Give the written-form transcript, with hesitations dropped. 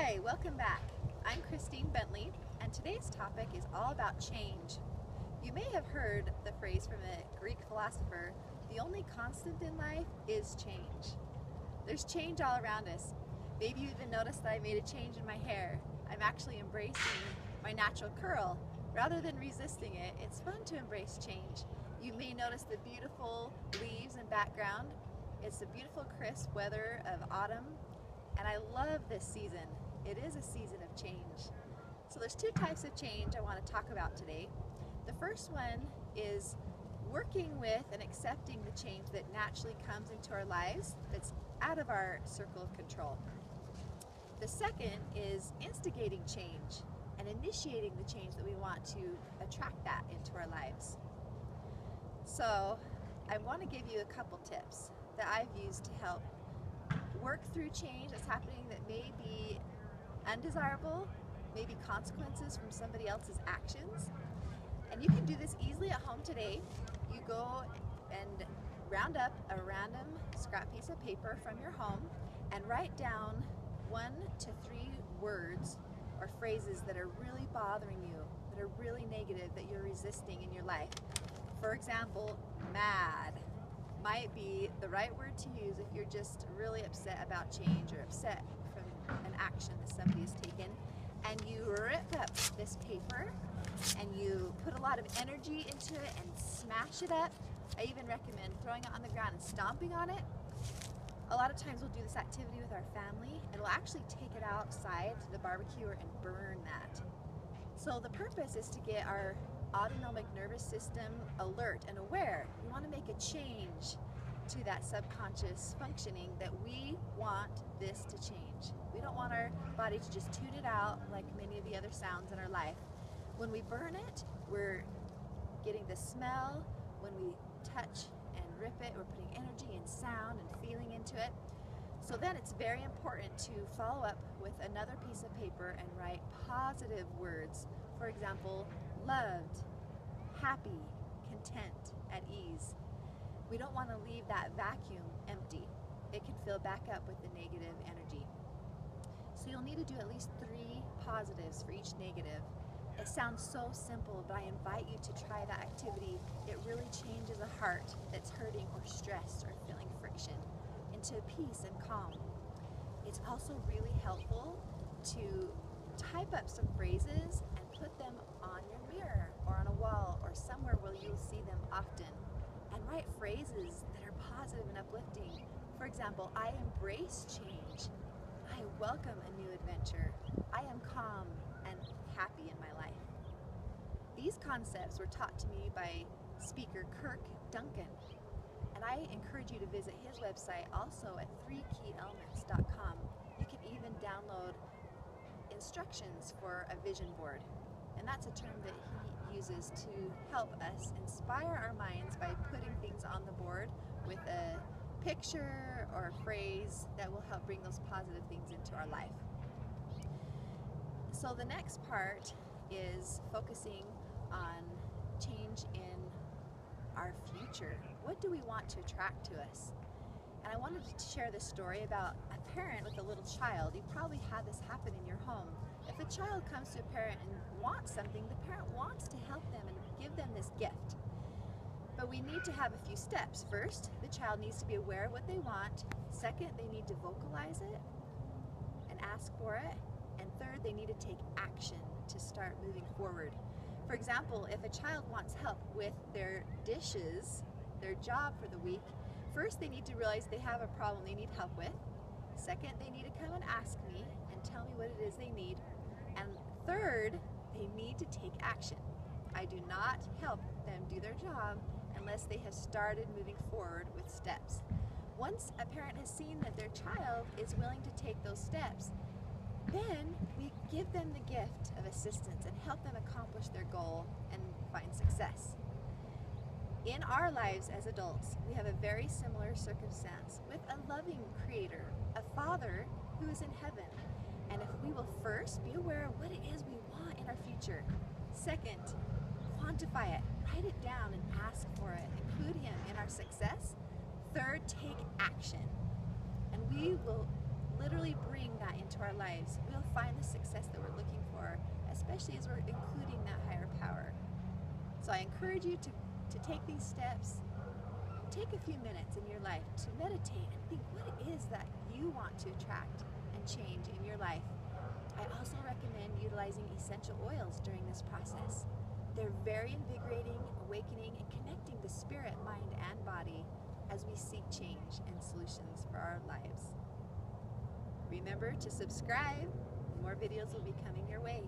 Hi, welcome back. I'm Christine Bentley, and today's topic is all about change. You may have heard the phrase from a Greek philosopher, the only constant in life is change. There's change all around us. Maybe you even noticed that I made a change in my hair. I'm actually embracing my natural curl. Rather than resisting it, it's fun to embrace change. You may notice the beautiful leaves in background. It's the beautiful crisp weather of autumn, and I love this season. It is a season of change. So there's two types of change I want to talk about today. The first one is working with and accepting the change that naturally comes into our lives that's out of our circle of control. The second is instigating change and initiating the change that we want to attract that into our lives. So I want to give you a couple tips that I've used to help work through change that's happening that may be undesirable, maybe consequences from somebody else's actions. And you can do this easily at home today. You go and round up a random scrap piece of paper from your home and write down 1 to 3 words or phrases that are really bothering you, that are really negative, that you're resisting in your life. For example, mad might be the right word to use if you're just really upset about change or upset from an action that somebody has taken. And you rip up this paper and you put a lot of energy into it and smash it up. I even recommend throwing it on the ground and stomping on it. A lot of times we'll do this activity with our family and we'll actually take it outside to the barbecue and burn that. So the purpose is to get our autonomic nervous system alert and aware. We want to make a change to that subconscious functioning that we want this to change. We don't want our body to just tune it out like many of the other sounds in our life. When we burn it, we're getting the smell. When we touch and rip it, we're putting energy and sound and feeling into it. So then it's very important to follow up with another piece of paper and write positive words. For example, loved, happy, content, at ease. We don't want to leave that vacuum empty. It can fill back up with the negative energy. So you'll need to do at least 3 positives for each negative. It sounds so simple, but I invite you to try that activity. It really changes a heart that's hurting or stressed or feeling friction into peace and calm. It's also really helpful to type up some phrases and put them on your mirror or on a wall or somewhere where you'll see them often. And write phrases that are positive and uplifting. For example, I embrace change. I welcome a new adventure. I am calm and happy in my life. These concepts were taught to me by speaker Kirk Duncan, and I encourage you to visit his website also at 3keyelements.com. You can even download instructions for a vision board, and that's a term that he uses to help us inspire our minds by putting things on the board with a picture or a phrase that will help bring those positive things into our life. So the next part is focusing on change in our future. What do we want to attract to us? And I wanted to share this story about a parent with a little child. You probably had this happen in your home. If a child comes to a parent and wants something, the parent wants to help them and give them this gift. But we need to have a few steps. First, the child needs to be aware of what they want. Second, they need to vocalize it and ask for it. And third, they need to take action to start moving forward. For example, if a child wants help with their dishes, their job for the week, first they need to realize they have a problem they need help with. Second, they need to come and ask me and tell me what it is they need. And third, they need to take action. I do not help them do their job unless they have started moving forward with steps. Once a parent has seen that their child is willing to take those steps, then we give them the gift of assistance and help them accomplish their goal and find success. In our lives as adults, we have a very similar circumstance with a loving Creator, a Father who is in heaven. And if we will first be aware of what it is we want in our future, second, quantify it, write it down and ask for it, include Him in our success, third, take action. And we will literally bring that into our lives, we'll find the success that we're looking for, especially as we're including that higher power. So I encourage you to take these steps. Take a few minutes in your life to meditate and think what it is that you want to attract and change in your life. I also recommend utilizing essential oils during this process. They're very invigorating, awakening, and connecting the spirit, mind, and body as we seek change and solutions for our lives. Remember to subscribe. More videos will be coming your way.